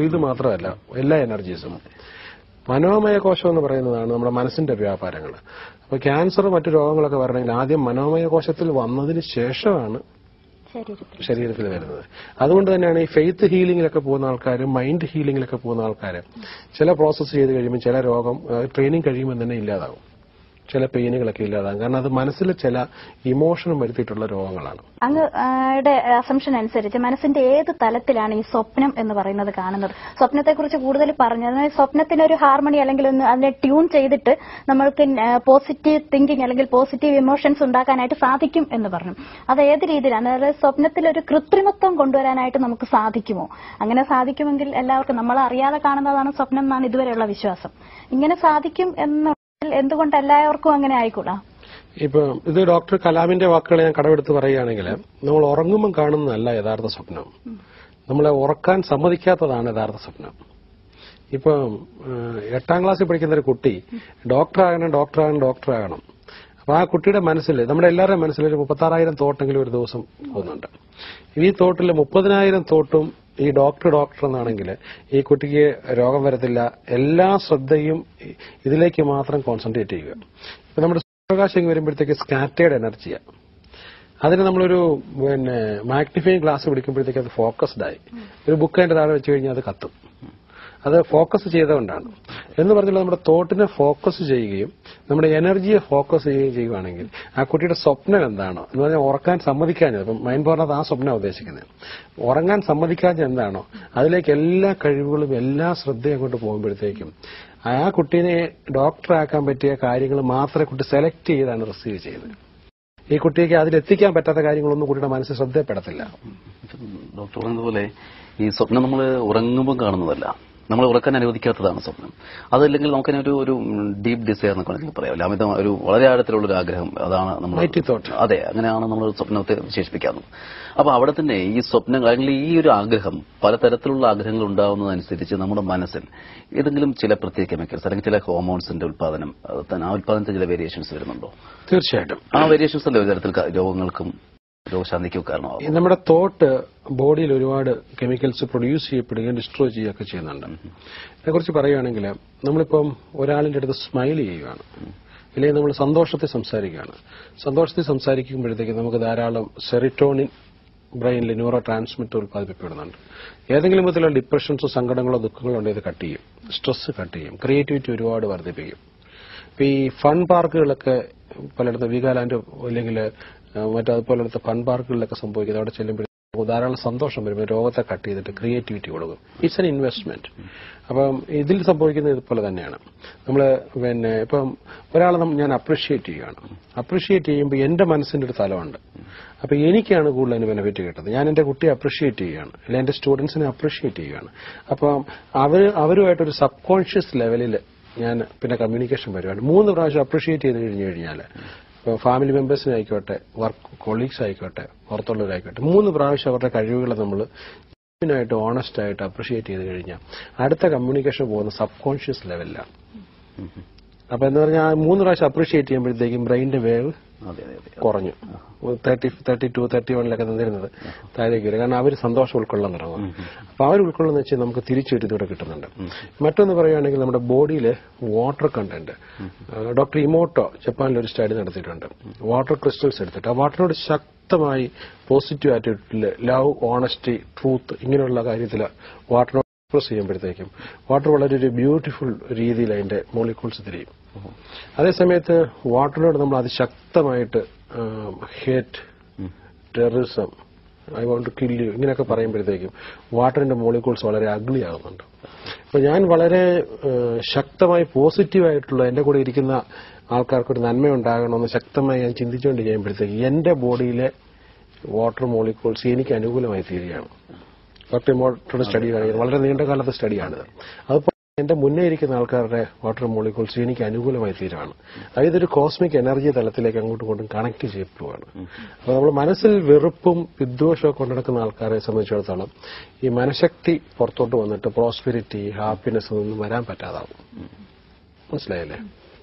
ഇത് മാത്രമല്ല എല്ലാ എനർജീസും. മനോമയ കോശം എന്ന് പറയുന്നതാണ് നമ്മുടെ മനസ്സിന്റെ വ്യാപാരങ്ങൾ. അപ്പൊ ക്യാൻസർ മറ്റു രോഗങ്ങളൊക്കെ വരണമെങ്കിൽ ആദ്യം മനോമയ കോശത്തിൽ വന്നതിന് ശേഷമാണ് ശരീരത്തിൽ വരുന്നത്. അതുകൊണ്ട് തന്നെയാണ് ഈ ഫെയ്ത്ത് ഹീലിംഗിലൊക്കെ പോകുന്ന ആൾക്കാരും മൈൻഡ് ഹീലിംഗിലൊക്കെ പോകുന്ന ആൾക്കാരും ചില പ്രോസസ്സ് ചെയ്ത് കഴിയുമ്പോൾ ചില രോഗം ട്രെയിനിങ് കഴിയുമ്പോൾ തന്നെ ഇല്ലാതാവും. ചില പെയിനുകളൊക്കെ ഇല്ലാതാകും. കാരണം അത് മനസ്സിൽ ചില ഇമോഷനും വരുത്തിയിട്ടുള്ള രോഗങ്ങളാണ്. അങ്ങയുടെ അസംഷൻ അനുസരിച്ച് മനസ്സിന്റെ ഏത് തലത്തിലാണ് ഈ സ്വപ്നം എന്ന് പറയുന്നത് കാണുന്നത്? സ്വപ്നത്തെക്കുറിച്ച് കൂടുതൽ പറഞ്ഞു. അതായത് സ്വപ്നത്തിനൊരു ഹാർമണി അല്ലെങ്കിൽ ഒന്ന് അതിനെ ട്യൂൺ ചെയ്തിട്ട് നമ്മൾക്ക് പോസിറ്റീവ് തിങ്കിങ് അല്ലെങ്കിൽ പോസിറ്റീവ് ഇമോഷൻസ് ഉണ്ടാക്കാനായിട്ട് സാധിക്കും എന്ന് പറഞ്ഞു. അത് ഏത് രീതിയിലാണ്? അതായത് സ്വപ്നത്തിൽ ഒരു കൃത്രിമത്വം കൊണ്ടുവരാനായിട്ട് നമുക്ക് സാധിക്കുമോ? അങ്ങനെ സാധിക്കുമെങ്കിൽ എല്ലാവർക്കും നമ്മൾ അറിയാതെ കാണുന്നതാണ് സ്വപ്നം എന്നാണ് ഇതുവരെയുള്ള വിശ്വാസം. ഇങ്ങനെ സാധിക്കും എന്ന് എന്തുകൊണ്ട് എല്ലാവർക്കും അങ്ങനെ ആയിക്കൂടാ? ഇപ്പൊ ഇത് ഡോക്ടർ കലാമിന്റെ വാക്കുകൾ ഞാൻ കടമെടുത്ത് പറയുകയാണെങ്കിൽ, നമ്മൾ ഉറങ്ങുമ്പോൾ കാണുന്നതല്ല യഥാർത്ഥ സ്വപ്നം, നമ്മളെ ഉറക്കാൻ സമ്മതിക്കാത്തതാണ് യഥാർത്ഥ സ്വപ്നം. ഇപ്പൊ 8ാം ക്ലാസ്സിൽ പഠിക്കുന്ന ഒരു കുട്ടി ഡോക്ടറാകണം. അപ്പൊ ആ കുട്ടിയുടെ മനസ്സിൽ, നമ്മുടെ എല്ലാവരുടെയും മനസ്സിൽ ഒരു 36,000 തോട്ടെങ്കിലും ഒരു ദിവസം പോകുന്നുണ്ട്. ഈ തോട്ടിൽ 30,000 തോട്ടും ഈ ഡോക്ടർ എന്നാണെങ്കിൽ ഈ കുട്ടിക്ക് രോഗം വരത്തില്ല. എല്ലാ ശ്രദ്ധയും ഇതിലേക്ക് മാത്രം കോൺസെൻട്രേറ്റ് ചെയ്യുക. ഇപ്പൊ നമ്മുടെ സൂര്യപ്രകാശം വരുമ്പോഴത്തേക്ക് സ്കാറ്റേർഡ് എനർജിയാണ്. അതിന് നമ്മളൊരു മാഗ്നിഫൈങ് ഗ്ലാസ് പിടിക്കുമ്പോഴത്തേക്ക് അത് ഫോക്കസ്ഡ് ആയി. ഒരു ബുക്ക് അതിന്റെ താഴെ വെച്ച് കഴിഞ്ഞാൽ അത് കത്തും. അത് ഫോക്കസ് ചെയ്തുകൊണ്ടാണ്. എന്ന് പറഞ്ഞാൽ നമ്മുടെ തോട്ടിനെ ഫോക്കസ് ചെയ്യുകയും നമ്മുടെ എനർജിയെ ഫോക്കസ് ചെയ്യുകയും ചെയ്യുകയാണെങ്കിൽ ആ കുട്ടിയുടെ സ്വപ്നം എന്താണോ എന്ന് പറഞ്ഞാൽ ഉറക്കാൻ സമ്മതിക്കാഞ്ഞത്, ഇപ്പം മൈൻഡ് പറഞ്ഞത് ആ സ്വപ്നം ഉദ്ദേശിക്കുന്നത്, ഉറങ്ങാൻ സമ്മതിക്കാഞ്ഞ എന്താണോ അതിലേക്ക് എല്ലാ കഴിവുകളും എല്ലാ ശ്രദ്ധയും കൊണ്ട് പോകുമ്പോഴത്തേക്കും ആ കുട്ടീനെ ഡോക്ടറാക്കാൻ പറ്റിയ കാര്യങ്ങൾ മാത്രമേ കുട്ടി സെലക്ട് ചെയ്താണ് റിസീവ് ചെയ്യുന്നത്. ഈ കുട്ടിക്ക് അതിലെത്തിക്കാൻ പറ്റാത്ത കാര്യങ്ങളൊന്നും കുട്ടിയുടെ മനസ്സിൽ ശ്രദ്ധയപ്പെടത്തില്ല. ഡോക്ടർ പറഞ്ഞതുപോലെ ഈ സ്വപ്നം നമ്മൾ ഉറങ്ങുമ്പോൾ കാണുന്നതല്ല, നമ്മൾ ഉറക്കാൻ അനുവദിക്കാത്തതാണ് സ്വപ്നം. അതല്ലെങ്കിൽ നമുക്കതിനെ ഒരു ഡീപ് ഡിസയർ എന്നൊക്കെ വേണമെങ്കിൽ പറയാമല്ലോ, അമിത ഒരു വളരെ ആഴത്തിലുള്ള ഒരു ആഗ്രഹം, അതാണ് നമ്മൾ. അതെ, അങ്ങനെയാണ് നമ്മൾ സ്വപ്നത്തെ വിശേഷിപ്പിക്കാറുള്ളത്. അപ്പൊ അവിടെ തന്നെ ഈ സ്വപ്നങ്ങൾ അല്ലെങ്കിൽ ഈ ഒരു ആഗ്രഹം, പലതരത്തിലുള്ള ആഗ്രഹങ്ങൾ ഉണ്ടാകുന്നതനുസരിച്ച് നമ്മുടെ മനസ്സിൽ ഏതെങ്കിലും ചില പ്രത്യേക കെമിക്കൽസ് അല്ലെങ്കിൽ ചില ഹോർമോൺസിന്റെ ഉത്പാദനം, ആ ഉത്പാദനത്തിൽ ചില വേരിയേഷൻസ് വരുന്നുണ്ടോ? തീർച്ചയായിട്ടും. ആ വേരിയേഷൻസ് അല്ലേ ഒരു തരത്തിൽ രോഗങ്ങൾക്കും രോഗശാന്തിക്കും കാരണമാകും. നമ്മുടെ തോട്ട് ബോഡിയിൽ ഒരുപാട് കെമിക്കൽസ് പ്രൊഡ്യൂസ് ചെയ്യപ്പെടുകയും ഡിസ്ട്രോയ് ചെയ്യുകയൊക്കെ ചെയ്യുന്നുണ്ട്. ഇതിനെക്കുറിച്ച് പറയുകയാണെങ്കിൽ, നമ്മളിപ്പം ഒരാളിന്റെ അടുത്ത് സ്മൈൽ ചെയ്യുകയാണ്, ഇല്ലെങ്കിൽ നമ്മൾ സന്തോഷത്തെ സംസാരിക്കുമ്പോഴത്തേക്ക് നമുക്ക് ധാരാളം സെറിറ്റോണിൻ ബ്രെയിനിൽ ന്യൂറോ ട്രാൻസ്മിറ്റർ ഉത്പാദിപ്പിക്കപ്പെടുന്നുണ്ട്. ഏതെങ്കിലും വിധത്തിലുള്ള ഡിപ്രഷൻസോ സങ്കടങ്ങളോ ദുഃഖങ്ങളോ ഉണ്ടെങ്കിൽ ഇത് കട്ട് ചെയ്യും, സ്ട്രെസ് കട്ട് ചെയ്യും, ക്രിയേറ്റിവിറ്റി ഒരുപാട് വർദ്ധിപ്പിക്കും. ഇപ്പൊ ഈ ഫൺ പാർക്കുകളൊക്കെ പലയിടത്തും വീഗാലാൻഡ് അല്ലെങ്കിൽ മറ്റതുപോലത്തെ ഫൺ പാർക്കുകളിലൊക്കെ സംഭവിക്കുന്നത്, അവിടെ ചെല്ലുമ്പോൾ ധാരാളം സന്തോഷം വരുമ്പോൾ രോഗത്തെ കട്ട് ചെയ്തിട്ട് ക്രിയേറ്റിവിറ്റി കൊടുക്കും. It's an investment. അപ്പം ഇതിൽ സംഭവിക്കുന്നത് ഇതുപോലെ തന്നെയാണ്. നമ്മൾ ഇപ്പം ഒരാളെ ഞാൻ അപ്രിഷിയേറ്റ് ചെയ്യുമ്പോൾ എന്റെ മനസ്സിന്റെ ഒരു തലമുണ്ട്. അപ്പൊ എനിക്കാണ് കൂടുതൽ അതിന് ബെനിഫിറ്റ് കിട്ടുന്നത്. ഞാൻ എന്റെ കുട്ടിയെ അപ്രിഷിയേറ്റ് ചെയ്യുകയാണ്, അല്ലെങ്കിൽ എന്റെ സ്റ്റുഡൻസിനെ അപ്രിഷിയേറ്റ് ചെയ്യുകയാണ്. അപ്പം അവരുമായിട്ടൊരു സബ് കോൺഷ്യസ് ലെവലിൽ ഞാൻ പിന്നെ കമ്മ്യൂണിക്കേഷൻ വരുവാണ്. 3 പ്രാവശ്യം അപ്രിഷിയേറ്റ് ചെയ്ത് കഴിഞ്ഞാൽ, ഇപ്പോൾ ഫാമിലി മെമ്പേഴ്സിനായിക്കോട്ടെ, വർക്ക് കൊളീഗ്സ് ആയിക്കോട്ടെ, പുറത്തുള്ളവരായിക്കോട്ടെ, 3 പ്രാവശ്യം അവരുടെ കഴിവുകളെ നമ്മൾ ജെന്യുയിനായിട്ട് ഓണസ്റ്റ് ആയിട്ട് അപ്രിഷിയേറ്റ് ചെയ്ത് കഴിഞ്ഞാൽ അടുത്ത കമ്മ്യൂണിക്കേഷൻ പോകുന്ന സബ് കോൺഷ്യസ് ലെവലിലാണ്. അപ്പൊ എന്ന് പറഞ്ഞാൽ 3 പ്രാവശ്യം അപ്രിഷിയേറ്റ് ചെയ്യുമ്പോഴത്തേക്കും ബ്രെയിനിന്റെ വേവ് കുറഞ്ഞു. 32-31 നിന്നിരുന്നത് താഴേക്ക് വരും. കാരണം അവർ സന്തോഷം ഉൾക്കൊള്ളാൻ തുടങ്ങും. അപ്പൊ അവർ ഉൾക്കൊള്ളുന്ന വെച്ചാൽ നമുക്ക് തിരിച്ചൊരു ഇതൂടെ കിട്ടുന്നുണ്ട്. മറ്റൊന്ന് പറയുകയാണെങ്കിൽ, നമ്മുടെ ബോഡിയിൽ വാട്ടർ കണ്ടന്റ്, ഡോക്ടർ ഇമോട്ടോ ജപ്പാനിൽ ഒരു സ്റ്റഡി നടത്തിയിട്ടുണ്ട്. വാട്ടർ ക്രിസ്റ്റൽസ് എടുത്തിട്ട് ആ വാട്ടറിനോട് ശക്തമായി പോസിറ്റീവ് ആറ്റിറ്റ്യൂഡിൽ ലവ്, ഓണസ്റ്റി, ട്രൂത്ത് ഇങ്ങനെയുള്ള കാര്യത്തിൽ വാട്ടറിനോട് എക്സ്പ്രസ് ചെയ്യുമ്പോഴത്തേക്കും വാട്ടർ വളരെ ഒരു ബ്യൂട്ടിഫുൾ രീതിയിൽ അതിന്റെ മോളിക്യൂൾസ് തിരിയും. അതേസമയത്ത് വാട്ടറിനോട് നമ്മൾ അതിശക്തമായിട്ട് hate, terrorism, I want to kill you ഇങ്ങനെയൊക്കെ പറയുമ്പോഴത്തേക്കും വാട്ടറിന്റെ മോളിക്യൂൾസ് വളരെ അഗ്ലി ആകുന്നുണ്ട്. അപ്പൊ ഞാൻ വളരെ ശക്തമായി പോസിറ്റീവായിട്ടുള്ള എന്റെ കൂടെ ഇരിക്കുന്ന ആൾക്കാർക്കൊരു നന്മയുണ്ടാകണമെന്ന് ശക്തമായി ഞാൻ ചിന്തിച്ചുകൊണ്ട് ചെയ്യുമ്പോഴത്തേക്ക് എന്റെ ബോഡിയിലെ വാട്ടർ മോളിക്യൂൾസ് എനിക്ക് അനുകൂലമായി തീരുകയാണ്. ഡോക്ടർ ഇമോട്ടോയുടെ സ്റ്റഡി കാണിക്കുന്നത് വളരെ നീണ്ടകാലത്തെ സ്റ്റഡിയാണിത്. അതുപോലെ എന്റെ മുന്നേ ഇരിക്കുന്ന ആൾക്കാരുടെ വാട്ടർ മോളിക്യൂൾസ് എനിക്ക് അനുകൂലമായി തീരുകയാണ്. അതായത് ഒരു കോസ്മിക് എനർജി തലത്തിലേക്ക് അങ്ങോട്ടും ഇങ്ങോട്ടും കണക്ട് ചെയ്യപ്പെടുകയാണ്. അപ്പൊ നമ്മൾ മനസ്സിൽ വെറുപ്പും വിദ്വേഷമൊക്കെ കൊണ്ടുനടക്കുന്ന ആൾക്കാരെ സംബന്ധിച്ചിടത്തോളം ഈ മനഃശക്തി പുറത്തോട്ട് വന്നിട്ട് പ്രോസ്പെരിറ്റി, ഹാപ്പിനെസ് ഒന്നും വരാൻ പറ്റാതാവും. മനസ്സിലായല്ലേ?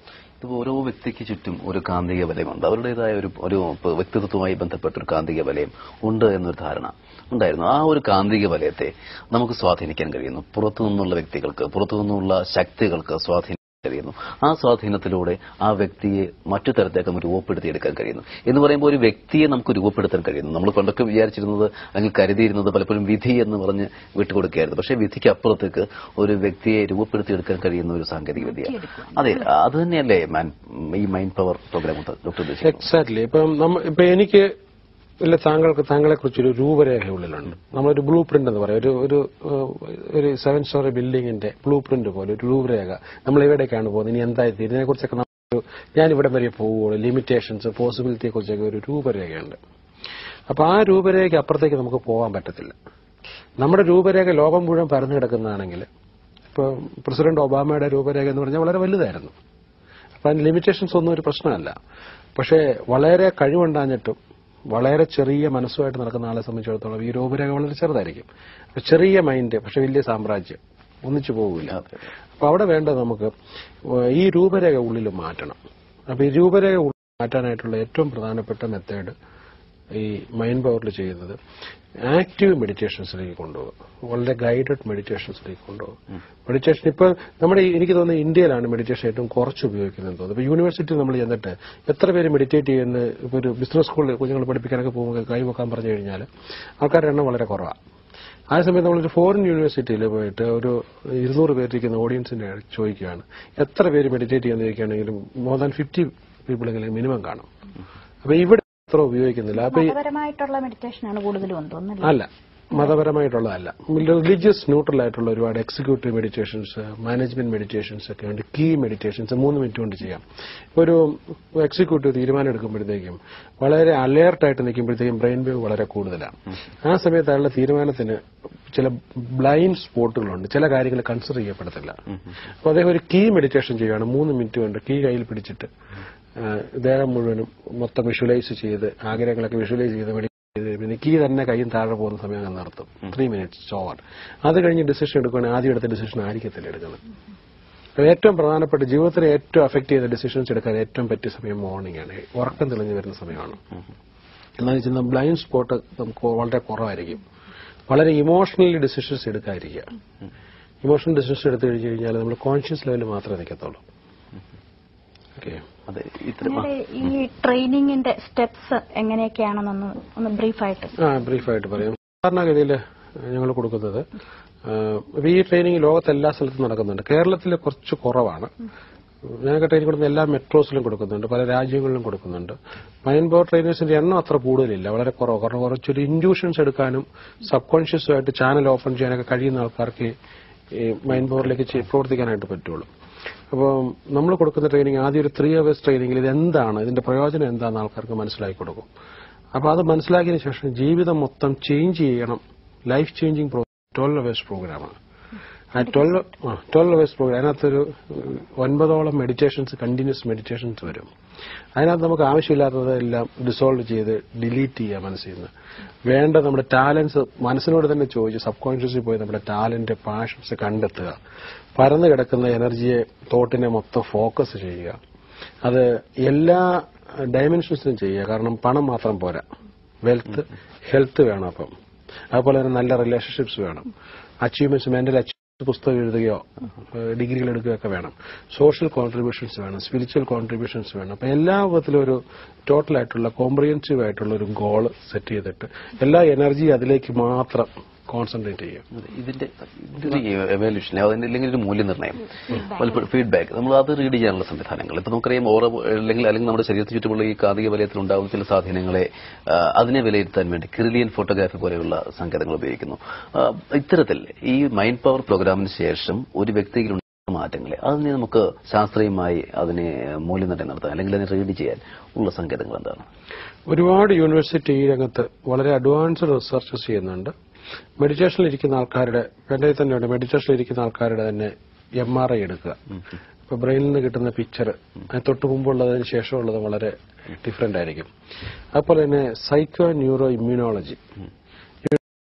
ഇതിപ്പോൾ ഓരോ വ്യക്തിക്ക് ചുറ്റും ഒരു കാന്തിക വലയമുണ്ട്. അവരുടേതായ ഒരു വ്യക്തിത്വവുമായി ബന്ധപ്പെട്ട ഒരു കാന്തിക വലയം ഉണ്ട് എന്നൊരു ധാരണ ഉണ്ടായിരുന്നു. ആ ഒരു കാന്തിക വലയത്തെ നമുക്ക് സ്വാധീനിക്കാൻ കഴിയുന്നു. പുറത്തുനിന്നുള്ള വ്യക്തികൾക്ക്, പുറത്തുനിന്നുള്ള ശക്തികൾക്ക് സ്വാധീനിക്കാൻ കഴിയുന്നു. ആ സ്വാധീനത്തിലൂടെ ആ വ്യക്തിയെ മറ്റു തരത്തേക്ക് നമുക്ക് രൂപപ്പെടുത്തിയെടുക്കാൻ കഴിയുന്നു. എന്ന് പറയുമ്പോൾ ഒരു വ്യക്തിയെ നമുക്ക് രൂപപ്പെടുത്താൻ കഴിയുന്നു. നമ്മൾ പണ്ടൊക്കെ വിചാരിച്ചിരുന്നത് അല്ലെങ്കിൽ കരുതിയിരുന്നത് പലപ്പോഴും വിധി എന്ന് പറഞ്ഞ് വിട്ടുകൊടുക്കുകയായിരുന്നു. പക്ഷേ വിധിക്ക് അപ്പുറത്തേക്ക് ഒരു വ്യക്തിയെ രൂപപ്പെടുത്തിയെടുക്കാൻ കഴിയുന്ന ഒരു സാങ്കേതിക വിദ്യ. അതെ, അത് തന്നെയല്ലേ ഈ മൈൻഡ് പവർ പ്രോഗ്രാം ഡോക്ടർ ഉദ്ദേശിക്കുന്നത്? എക്സാക്ട്ലി. ഇപ്പൊ എനിക്ക് ഇല്ല, താങ്കളെ കുറിച്ചൊരു രൂപരേഖ ഉള്ളിലുണ്ട്. നമ്മളൊരു ബ്ലൂ പ്രിന്റ് എന്ന് പറയും. ഒരു 7 സ്റ്റോറി ബിൽഡിങ്ങിന്റെ ബ്ലൂ പ്രിന്റ് പോലെ ഒരു രൂപരേഖ. നമ്മൾ എവിടേക്കാണ് പോകുന്നത്, ഇനി എന്തായി തീരും, ഇതിനെക്കുറിച്ചൊക്കെ ഞാൻ ഇവിടെ വരെ പോവുകയുള്ളൂ, ലിമിറ്റേഷൻസ്, പോസിബിലിറ്റിയെ കുറിച്ചൊക്കെ ഒരു രൂപരേഖയുണ്ട്. അപ്പൊ ആ രൂപരേഖ അപ്പുറത്തേക്ക് നമുക്ക് പോകാൻ പറ്റത്തില്ല. നമ്മുടെ രൂപരേഖ ലോകം മുഴുവൻ പരന്നു കിടക്കുന്നതാണെങ്കിൽ, ഇപ്പൊ പ്രസിഡന്റ് ഒബാമയുടെ രൂപരേഖ എന്ന് പറഞ്ഞാൽ വളരെ വലുതായിരുന്നു. അപ്പൊ അതിന് ലിമിറ്റേഷൻസ് ഒന്നും ഒരു പ്രശ്നമല്ല. പക്ഷേ വളരെ കഴിവുണ്ടാഞ്ഞിട്ടും വളരെ ചെറിയ മനസ്സുമായിട്ട് നടക്കുന്ന ആളെ സംബന്ധിച്ചിടത്തോളം ഈ രൂപരേഖ വളരെ ചെറുതായിരിക്കും. അപ്പൊ ചെറിയ മൈൻഡ്, പക്ഷെ വലിയ സാമ്രാജ്യം, ഒന്നിച്ചു പോകില്ല. അപ്പൊ അവിടെ വേണ്ടത് നമുക്ക് ഈ രൂപരേഖ ഉള്ളിൽ മാറ്റണം. അപ്പൊ ഈ രൂപരേഖ മാറ്റാനായിട്ടുള്ള ഏറ്റവും പ്രധാനപ്പെട്ട മെത്തേഡ് ഈ മൈൻഡ് പവറിൽ ചെയ്യുന്നത് ആക്റ്റീവ് മെഡിറ്റേഷൻസിലേക്ക് കൊണ്ടുപോകും. വളരെ ഗൈഡഡ് മെഡിറ്റേഷൻസിലേക്ക് കൊണ്ടുപോകും. മെഡിറ്റേഷൻ ഇപ്പൊ എനിക്ക് തോന്നുന്നത് ഇന്ത്യയിലാണ് മെഡിറ്റേഷൻ ഏറ്റവും കുറച്ച് ഉപയോഗിക്കുന്നത് തോന്നുന്നു. ഇപ്പൊ യൂണിവേഴ്സിറ്റിയിൽ നമ്മൾ ചെന്നിട്ട് എത്ര പേര് മെഡിറ്റേറ്റ് ചെയ്യുന്ന, ഇപ്പൊ ഒരു ബിസിനസ് സ്കൂളിൽ കുഞ്ഞുങ്ങൾ പഠിപ്പിക്കാനൊക്കെ പോകുമ്പോൾ കൈവക്കാൻ പറഞ്ഞു കഴിഞ്ഞാൽ ആൾക്കാരുടെ എണ്ണം വളരെ കുറവാണ്. ആ സമയത്ത് നമ്മളൊരു ഫോറിൻ യൂണിവേഴ്സിറ്റിയിൽ പോയിട്ട് ഒരു 200 പേരിരിക്കുന്ന ഓഡിയൻസിന്റെ ചോദിക്കുകയാണ് എത്ര പേര് മെഡിറ്റേറ്റ് ചെയ്യാൻ ചോദിക്കുകയാണെങ്കിലും മോർ ദാൻ 50 പീപ്പിളെങ്കിലും മിനിമം കാണും. അപ്പൊ ഇവിടെ അത്ര ഉപയോഗിക്കുന്നില്ല. മതപരമായിട്ടുള്ള മെഡിറ്റേഷനാണ് കൂടുതലും തോന്നുന്നത്. അല്ല, മതപരമായിട്ടുള്ളതല്ല. റിലീജിയസ് ന്യൂട്രൽ ആയിട്ടുള്ള ഒരുപാട് എക്സിക്യൂട്ടീവ് മെഡിറ്റേഷൻസ്, മാനേജ്മെന്റ് മെഡിറ്റേഷൻസ് ഒക്കെ ഉണ്ട്. കീ മെഡിറ്റേഷൻസ് 3 മിനിറ്റ് കൊണ്ട് ചെയ്യാം. ഒരു എക്സിക്യൂട്ടീവ് തീരുമാനം എടുക്കുമ്പോഴത്തേക്കും വളരെ അലേർട്ടായിട്ട് നിൽക്കുമ്പോഴത്തേക്കും ബ്രെയിൻ വേവ് വളരെ കൂടുതലാണ്. ആ സമയത്ത് അയാളുടെ തീരുമാനത്തിന് ചില ബ്ലൈൻഡ് സ്പോട്ടുകളുണ്ട്, ചില കാര്യങ്ങൾ കൺസിഡർ ചെയ്യപ്പെടത്തില്ല. അപ്പൊ അദ്ദേഹം ഒരു കീ മെഡിറ്റേഷൻ ചെയ്യുകയാണ്. 3 മിനിറ്റ് കൊണ്ട് കീ കയ്യിൽ പിടിച്ചിട്ട് ദേഹം മുഴുവനും മൊത്തം വിഷ്വലൈസ് ചെയ്ത് ആഗ്രഹങ്ങളൊക്കെ വിഷ്വലൈസ് ചെയ്ത് പിന്നെ കീ തന്നെ കയ്യും താഴെ പോകുന്ന സമയം അങ്ങ് നിർത്തും. 3 മിനിറ്റ്സ് ഓവർ. അത് കഴിഞ്ഞ് ഡിസിഷൻ എടുക്കുകയാണെങ്കിൽ ആദ്യം എടുത്ത ഡിസിഷൻ ആയിരിക്കത്തില്ല എടുക്കുന്നത്. ഏറ്റവും പ്രധാനപ്പെട്ട ജീവിതത്തിനെ ഏറ്റവും അഫക്ട് ചെയ്ത ഡിസിഷൻസ് എടുക്കാൻ ഏറ്റവും പറ്റിയ സമയം മോർണിംഗ് ആണ്. ഉറക്കം തെളിഞ്ഞു വരുന്ന സമയമാണ്. എന്താണെന്ന് വെച്ചാൽ ബ്ലൈൻഡ് സ്പോട്ട് നമുക്ക് വളരെ കുറവായിരിക്കും. വളരെ ഇമോഷണലി ഡിസിഷൻസ് എടുക്കാതിരിക്കുക. ഇമോഷണൽ ഡിസിഷൻസ് എടുത്തു കഴിഞ്ഞു കഴിഞ്ഞാൽ നമ്മൾ കോൺഷ്യസ് ലെവലിൽ മാത്രമേ നിൽക്കത്തുള്ളൂ. ഈ ട്രെയിനിങ്ങിന്റെ സ്റ്റെപ്സ് എങ്ങനെയൊക്കെയാണെന്നൊന്ന് ഒന്ന് ബ്രീഫായിട്ട് പറയാം. സാധാരണഗതിയിൽ ഞങ്ങൾ കൊടുക്കുന്നത് ഈ ട്രെയിനിങ് ലോകത്തെല്ലാ സ്ഥലത്തും നടക്കുന്നുണ്ട്. കേരളത്തിൽ കുറച്ച് കുറവാണ്. ഞങ്ങൾക്ക് ട്രെയിനിങ് കൊടുക്കുന്ന എല്ലാ മെട്രോസിലും കൊടുക്കുന്നുണ്ട്, പല രാജ്യങ്ങളിലും കൊടുക്കുന്നുണ്ട്. മൈൻഡ് പവർ ട്രെയിനേഴ്സിന്റെ എണ്ണം അത്ര കൂടുതലില്ല, വളരെ കുറവ്. കാരണം കുറച്ചൊരു ഇൻഡ്യൂഷൻസ് എടുക്കാനും സബ് കോൺഷ്യസുമായിട്ട് ചാനൽ ഓപ്പൺ ചെയ്യാനൊക്കെ കഴിയുന്ന ആൾക്കാർക്ക് ഈ മൈൻഡ് പവറിലേക്ക് പ്രവർത്തിക്കാനായിട്ട് പറ്റുള്ളൂ. അപ്പോൾ നമ്മൾ കൊടുക്കുന്ന ട്രെയിനിങ് ആദ്യം ഒരു 3 hours ട്രെയിനിങ്ങിൽ ഇതെന്താണ്, ഇതിന്റെ പ്രയോജനം എന്താണെന്ന് ആൾക്കാർക്ക് മനസ്സിലാക്കി കൊടുക്കും. അപ്പോൾ അത് മനസ്സിലാക്കിയതിനു ശേഷം ജീവിതം മൊത്തം ചേഞ്ച് ചെയ്യണം. ലൈഫ് ചേഞ്ചിങ് 12 hours പ്രോഗ്രാമാണ്. ആ 12 hours പ്രോഗ്രാം, അതിനകത്തൊരു 9ഓളം മെഡിറ്റേഷൻസ്, കണ്ടിന്യൂസ് മെഡിറ്റേഷൻസ് വരും. അതിനകത്ത് നമുക്ക് ആവശ്യമില്ലാത്തതെല്ലാം ഡിസോൾവ് ചെയ്ത് ഡിലീറ്റ് ചെയ്യുക മനസ്സിൽ നിന്ന്. വേണ്ട നമ്മുടെ ടാലൻസ് മനസ്സിനോട് തന്നെ ചോദിച്ച് സബ് കോൺഷ്യസിൽ പോയി നമ്മുടെ ടാലന്റ്, പാഷൻസ് കണ്ടെത്തുക. പരന്നു കിടക്കുന്ന എനർജിയെ, തോട്ടിനെ മൊത്തം ഫോക്കസ് ചെയ്യുക. അത് എല്ലാ ഡയമെൻഷൻസിലും ചെയ്യുക. കാരണം പണം മാത്രം പോരാ, വെൽത്ത്, ഹെൽത്ത് വേണം. അപ്പം അതുപോലെ തന്നെ നല്ല റിലേഷൻഷിപ്സ് വേണം. അച്ചീവ്മെന്റ്സ്, മെന്റൽ അച്ചീവ്മെന്റ്സ്, പുസ്തകം എഴുതുകയോ ഡിഗ്രികൾ എടുക്കുകയൊക്കെ വേണം. സോഷ്യൽ കോൺട്രിബ്യൂഷൻസ് വേണം, സ്പിരിച്വൽ കോൺട്രിബ്യൂഷൻസ് വേണം. അപ്പൊ എല്ലാ വിധത്തിലും ഒരു ടോട്ടലായിട്ടുള്ള കോംപ്രിഹെൻസീവ് ആയിട്ടുള്ള ഒരു ഗോൾ സെറ്റ് ചെയ്തിട്ട് എല്ലാ എനർജി അതിലേക്ക് മാത്രം കോൺസെൻട്രേറ്റ് ചെയ്യും. ഇതിന്റെ എവാലുവേഷൻ, അല്ലെങ്കിൽ ഒരു മൂല്യനിർണ്ണയം, പലപ്പോഴും ഫീഡ്ബാക്ക്, നമ്മൾ അത് റീഡ് ചെയ്യാനുള്ള സംവിധാനങ്ങൾ. ഇപ്പൊ നമുക്കറിയാം ഓരോ അല്ലെങ്കിൽ നമ്മുടെ ശരീരത്തിന് ചുറ്റുമുള്ള ഈ കാന്തിക വലയത്തിൽ ഉണ്ടാകുന്ന ചില സ്വാധീനങ്ങളെ അതിനെ വിലയിരുത്താൻ വേണ്ടി കിറിലിയൻ ഫോട്ടോഗ്രാഫി പോലെയുള്ള സങ്കേതങ്ങൾ ഉപയോഗിക്കുന്നു. ഇത്തരത്തിൽ ഈ മൈൻഡ് പവർ പ്രോഗ്രാമിന് ശേഷം ഒരു വ്യക്തിയിൽ മാറ്റങ്ങളെ അതിനെ നമുക്ക് ശാസ്ത്രീയമായി അതിനെ മൂല്യനിർണ്ണയം നടത്താൻ അല്ലെങ്കിൽ അതിനെ റീഡ് ചെയ്യാൻ ഉള്ള സങ്കേതങ്ങൾ എന്താണ്? ഒരുപാട് യൂണിവേഴ്സിറ്റി ഈ രംഗത്ത് വളരെ അഡ്വാൻസ്ഡ് റിസർച്ച് ചെയ്യുന്നുണ്ട്. മെഡിറ്റേഷനിൽ ഇരിക്കുന്ന ആൾക്കാരുടെ, എന്റെ തന്നെയുണ്ട്, മെഡിറ്റേഷനിൽ ഇരിക്കുന്ന ആൾക്കാരുടെ തന്നെ MRI എടുക്കുക. ഇപ്പൊ ബ്രെയിനിൽ നിന്ന് കിട്ടുന്ന പിക്ചർ തൊട്ട് മുമ്പുള്ളതിന് ശേഷമുള്ളത് വളരെ ഡിഫറെന്റ് ആയിരിക്കും. അതുപോലെ തന്നെ സൈക്കോ ന്യൂറോ ഇമ്മ്യൂണോളജി,